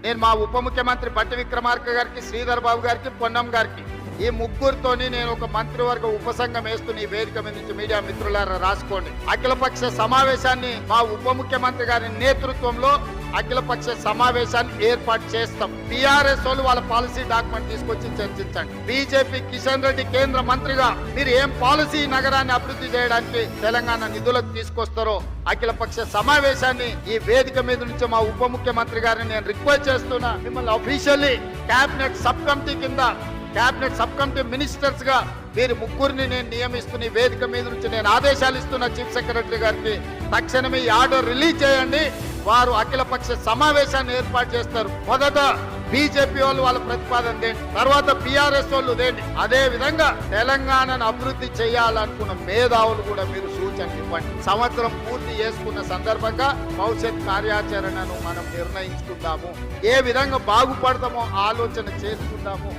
నేను మా ఉప ముఖ్యమంత్రి బట్టి విక్రమార్క గారికి, శ్రీధర్ బాబు గారికి, పొన్నం గారికి ఈ ముగ్గురితోని నేను ఒక మంత్రివర్గ ఉపసంఘం వేస్తున్న ఈ వేదిక మీద నుంచి మీడియా మిత్రులారా రాసుకోండి. అఖిలపక్ష సమావేశాన్ని మా ఉప ముఖ్యమంత్రి గారి నేతృత్వంలో అఖిలపక్ష సమావేశాన్ని ఏర్పాటు చేస్తాం. టిఆర్ఎస్ వాళ్ళు వాళ్ళ పాలసీ డాక్యుమెంట్ తీసుకొచ్చి చర్చించండి. బీజేపీ కిషన్ రెడ్డి కేంద్ర మంత్రిగా మీరు ఏం పాలసీ నగరాన్ని అభివృద్ధి చేయడానికి తెలంగాణ నిధులకు తీసుకొస్తారో అఖిలపక్ష సమావేశాన్ని ఈ వేదిక మీద నుంచి మా ఉప ముఖ్యమంత్రి గారిని నేను రిక్వెస్ట్ చేస్తున్నా. మిమ్మల్ని అఫీషియల్లీ కేబినెట్ సబ్ కమిటీ కింద కేబినెట్ సబ్ కమిటీ మినిస్టర్స్ గా మీరు ముగ్గురిని నేను నియమిస్తున్న వేదిక మీద నుంచి నేను ఆదేశాలు ఇస్తున్న చీఫ్ సెక్రటరీ గారికి తక్షణమే ఈ ఆర్డర్ రిలీజ్ చేయండి. వారు అఖిలపక్ష సమావేశాన్ని ఏర్పాటు చేస్తారు. మొదట బీజేపీ వాళ్ళు వాళ్ళ ప్రతిపాదన దేండి, తర్వాత బీఆర్ఎస్ వాళ్ళు దేండి. అదే విధంగా తెలంగాణను అభివృద్ధి చేయాలనుకున్న మేధావులు కూడా మీరు సూచనలు ఇవ్వండి. సంవత్సరం పూర్తి చేసుకున్న సందర్భంగా భవిష్యత్ కార్యాచరణను మనం నిర్ణయించుకుందాము. ఏ విధంగా బాగుపడతామో ఆలోచన చేసుకుందాము.